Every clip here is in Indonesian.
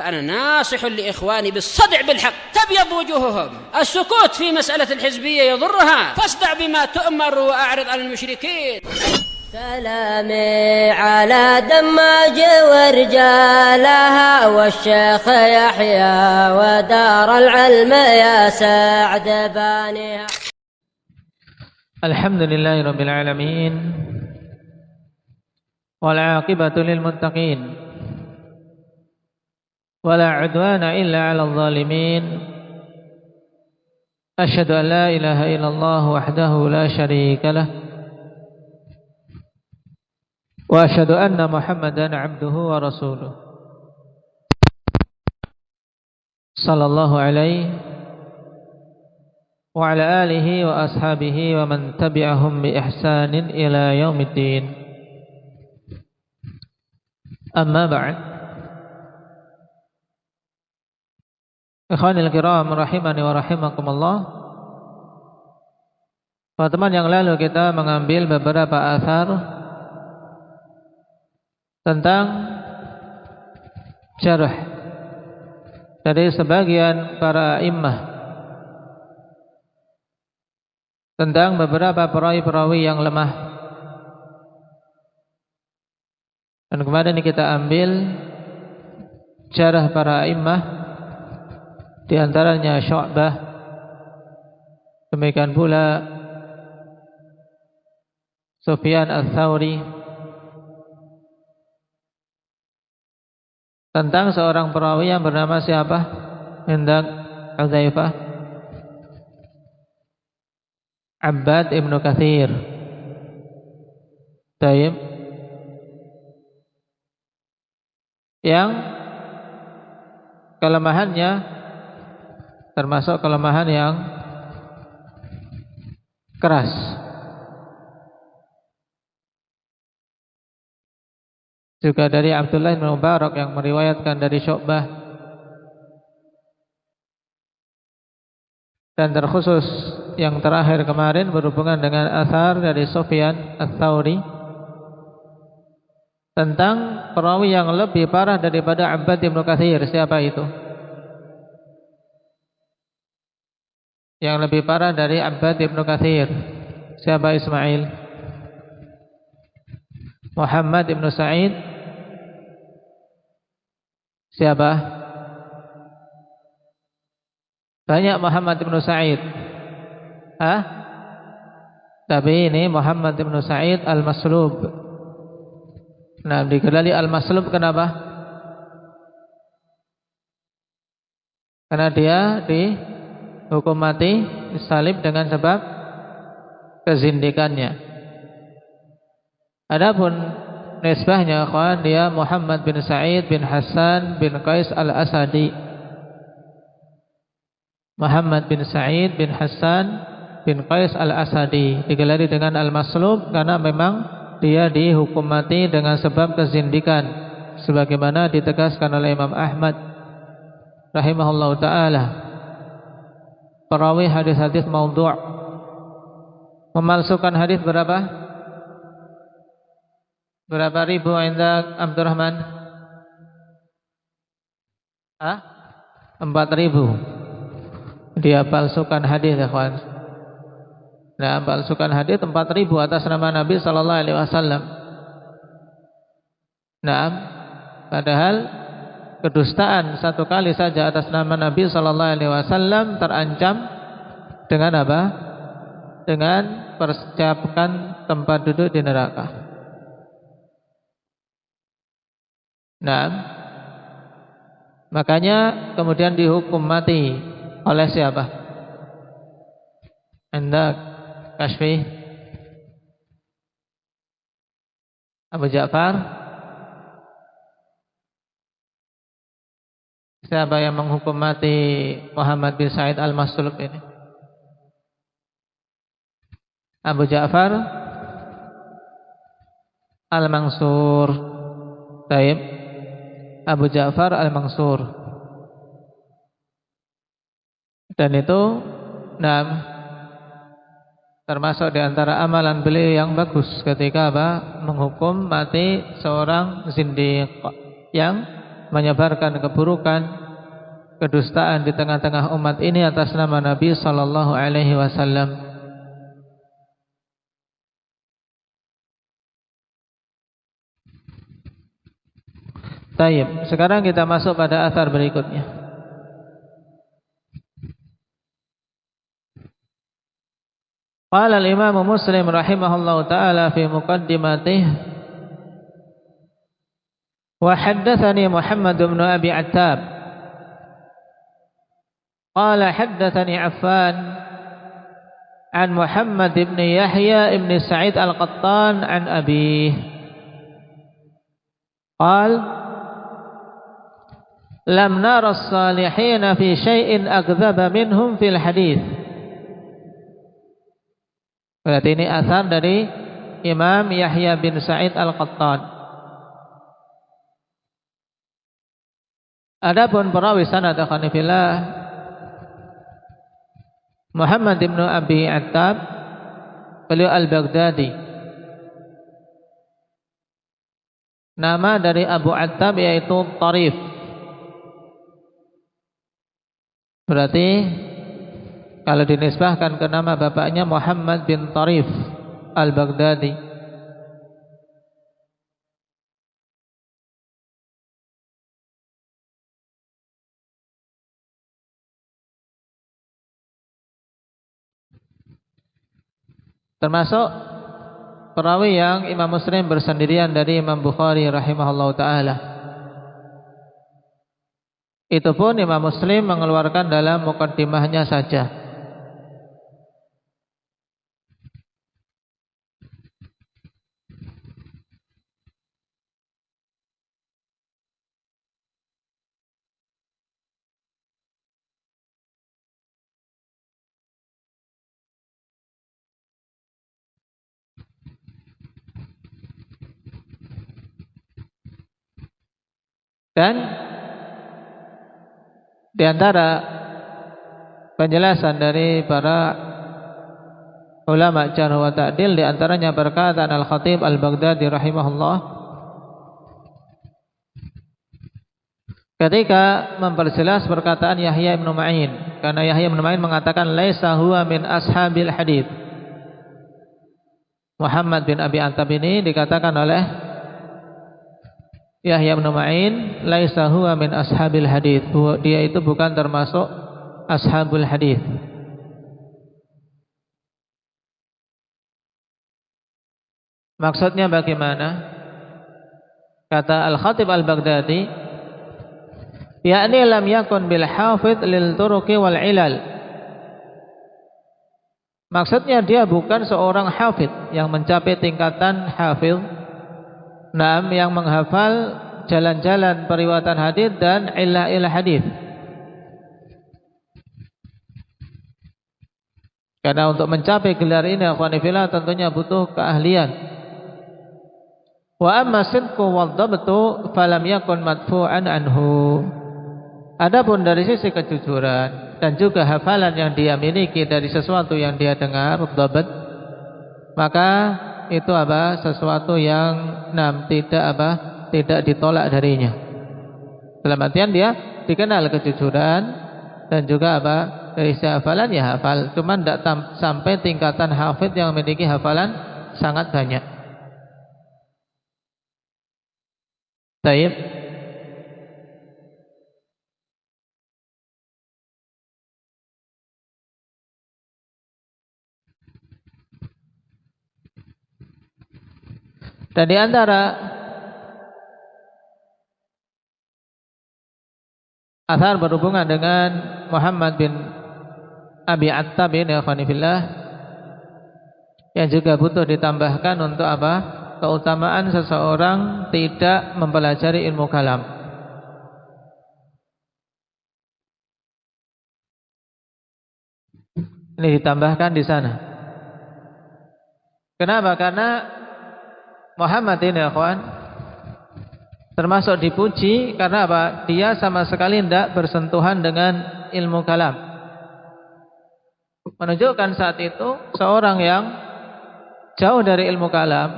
فأنا ناصح لإخواني بالصدع بالحق تبيض وجوههم. السكوت في مسألة الحزبية يضرها، فاصدع بما تؤمر وأعرض عن المشركين. سلامي على دماج ورجالها والشيخ يحيى ودار العلم يا سعد بانيها. الحمد لله رب العالمين والعاقبة للمتقين ولا عدوان إلا على الظالمين. أشهد أن لا إله إلا الله وحده لا شريك له وأشهد أن محمدا عبده ورسوله صلى الله عليه وعلى آله وأصحابه ومن تبعهم بإحسان إلى يوم الدين. أما بعد، ikhwanil kiram rahimani wa rahimakumullah. Pada teman yang lalu kita mengambil beberapa asar tentang syarah dari sebagian para imam tentang beberapa perawi-perawi yang lemah. Dan kemarin kita ambil syarah para imam, di antaranya Syu'bah, demikian pula Sufyan Ats-Tsauri, tentang seorang perawi yang bernama siapa? Hendak Hudzaifah, Abbad Ibnu Katsir. Taib, yang kelemahannya termasuk kelemahan yang keras. Juga dari Abdullah bin Mubarak yang meriwayatkan dari Syu'bah. Dan terkhusus yang terakhir kemarin berhubungan dengan asar dari Sufyan Ats-Tsauri tentang perawi yang lebih parah daripada Abbad Ibnu Katsir. Siapa itu? Yang lebih parah dari Abbad Ibnu Katsir. Siapa? Ismail? Muhammad Ibnu Sa'id? Siapa? Banyak Muhammad Ibnu Sa'id. Tapi ini Muhammad Ibnu Sa'id Al-Maslub. Nah, digelari Al-Maslub kenapa? Karena dia dihukum mati, disalib dengan sebab kezindikannya. Adapun nisbahnya, kawan, dia Muhammad bin Sa'id bin Hasan bin Qais Al-Asadi. Muhammad bin Sa'id bin Hasan bin Qais Al-Asadi digelari dengan Al-Maslub karena memang dia dihukum mati dengan sebab kezindikan, sebagaimana ditegaskan oleh Imam Ahmad rahimahullahu ta'ala. Perawi hadis-hadis maudhu', memalsukan hadis berapa? Berapa ribu inda Abdurrahman? 4.000. Dia palsukan hadis, ya kawan. Nah, palsukan hadis 4.000 atas nama Nabi sallallahu alaihi wasallam. Nah, padahal kedustaan satu kali saja atas nama Nabi sallallahu alaihi wasallam terancam dengan apa? Dengan persiapkan tempat duduk di neraka. Nah, makanya kemudian dihukum mati oleh siapa? Anda Kashfi? Abu Ja'far? Siapa yang menghukum mati Muhammad bin Sa'id Al-Maslub ini? Abu Ja'far Al-Mansur. Taib, Abu Ja'far Al-Mansur. Dan itu termasuk di antara amalan beliau yang bagus ketika menghukum mati seorang zindiq yang menyebarkan keburukan, kedustaan di tengah-tengah umat ini atas nama Nabi sallallahu alaihi wasallam. Taib. Sekarang kita masuk pada athar berikutnya. Qala al-Imam Muslim rahimahullahu taala fi muqaddimatihi wa haddatsani Muhammad bin Abi Attab qala haddatsani Affan an Muhammad bin Yahya bin Sa'id al-Qattan an abihi qala lam nara as-salihin fi syai'in akdzaba minhum fil hadits. Berarti ini asar dari Imam Yahya bin Sa'id al-Qattan. Adapun perawi sanad akhwanifillah Muhammad bin Abi Attab, beliau al-Baghdadi. Nama dari Abu Attab yaitu Tarif. Berarti kalau dinisbahkan ke nama bapaknya Muhammad bin Tarif al-Baghdadi. Termasuk perawi yang Imam Muslim bersendirian dari Imam Bukhari rahimahullahu ta'ala. Itu pun Imam Muslim mengeluarkan dalam muqaddimahnya saja. Dan di antara penjelasan dari para ulama jarh wa ta'dil, di antaranya perkataan Al-Khatib Al-Baghdadi rahimahullah ketika memperjelas perkataan Yahya bin Ma'in, karena Yahya bin Ma'in mengatakan laisa huwa min ashabil hadits. Muhammad bin Abi Attab ini dikatakan oleh Yahya bin Ma'in laisa huwa min ashabil hadits, dia itu bukan termasuk ashabul hadits. Maksudnya bagaimana? Kata Al-Khatib Al-Baghdadi, yakni lam yakun bil hafidh lil turuqi wal ilal. Maksudnya dia bukan seorang hafidh yang mencapai tingkatan hafidh, yang menghafal jalan-jalan periwayatan hadis dan ilah-ilah hadis. Karena untuk mencapai gelar ini akhwanifillah tentunya butuh keahlian. Wa amma sidqu wad dhabtu falam yakun madfu'an anhu. Adapun dari sisi kejujuran dan juga hafalan yang dia miliki dari sesuatu yang dia dengar, dhabt, maka itu sesuatu yang tidak ditolak darinya. Dalam artian dia dikenal kejujuran dan juga dari sisi hafalan ya hafal, cuman tidak sampai tingkatan hafidh yang memiliki hafalan sangat banyak. Baik. Dan di antara athar berhubungan dengan Muhammad bin Abi Attab ini akhwanifillah yang juga butuh ditambahkan untuk keutamaan seseorang tidak mempelajari ilmu kalam. Ini ditambahkan di sana. Kenapa? Karena Muhammad ini akhwan termasuk dipuji karena dia sama sekali tidak bersentuhan dengan ilmu kalam. Menunjukkan saat itu seorang yang jauh dari ilmu kalam,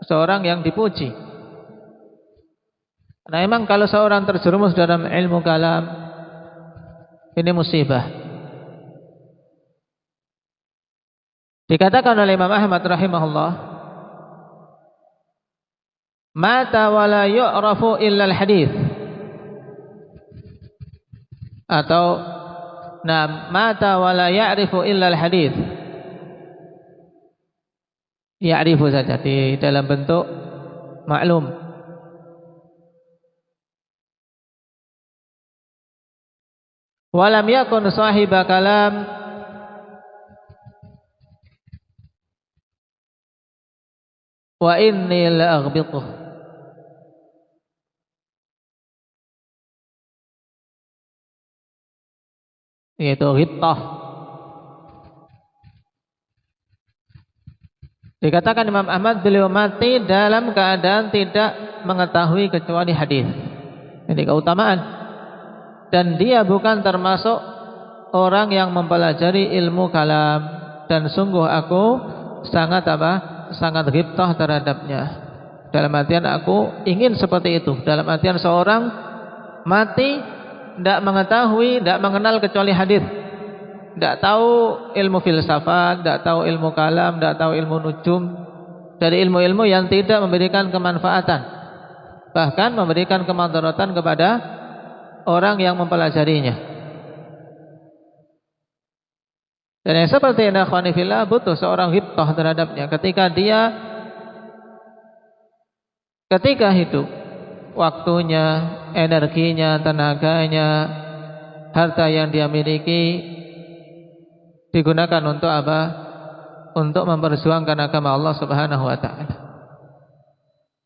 seorang yang dipuji. Nah, memang kalau seorang terjerumus dalam ilmu kalam, ini musibah. Dikatakan oleh Imam Ahmad rahimahullah, mata wa la yu'rafu illa al-hadits, atau mata wa la ya'rifu illa al-hadits. Ya'rifu saja di dalam bentuk maklum. Walam yakun sahiba kalam wa inni la aghbituh. Yaitu ghibtah. Dikatakan Imam Ahmad, beliau mati dalam keadaan tidak mengetahui kecuali hadis. Ini keutamaan. Dan dia bukan termasuk orang yang mempelajari ilmu kalam, dan sungguh aku sangat sangat ghibtah terhadapnya. Dalam artian aku ingin seperti itu. Dalam artian seorang mati tidak mengetahui, tidak mengenal kecuali hadis, tidak tahu ilmu filsafat, tidak tahu ilmu kalam, tidak tahu ilmu nujum, dari ilmu-ilmu yang tidak memberikan kemanfaatan, bahkan memberikan kemudaratan kepada orang yang mempelajarinya. Dan yang seperti ini, akhwani fillah, butuh seorang ghibtah terhadapnya ketika hidup, waktunya, energinya, tenaganya, harta yang dia miliki digunakan untuk apa? Untuk memperjuangkan agama Allah Subhanahu wa taala.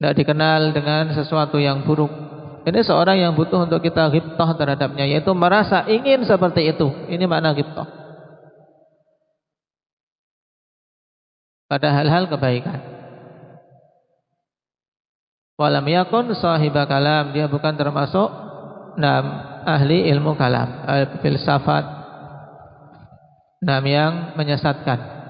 Tidak dikenal dengan sesuatu yang buruk. Ini seorang yang butuh untuk kita ghibtah terhadapnya, yaitu merasa ingin seperti itu. Ini makna ghibtah. Pada hal-hal kebaikan. Walam yakun sahiba kalam, dia bukan termasuk ahli ilmu kalam, filsafat, yang menyesatkan.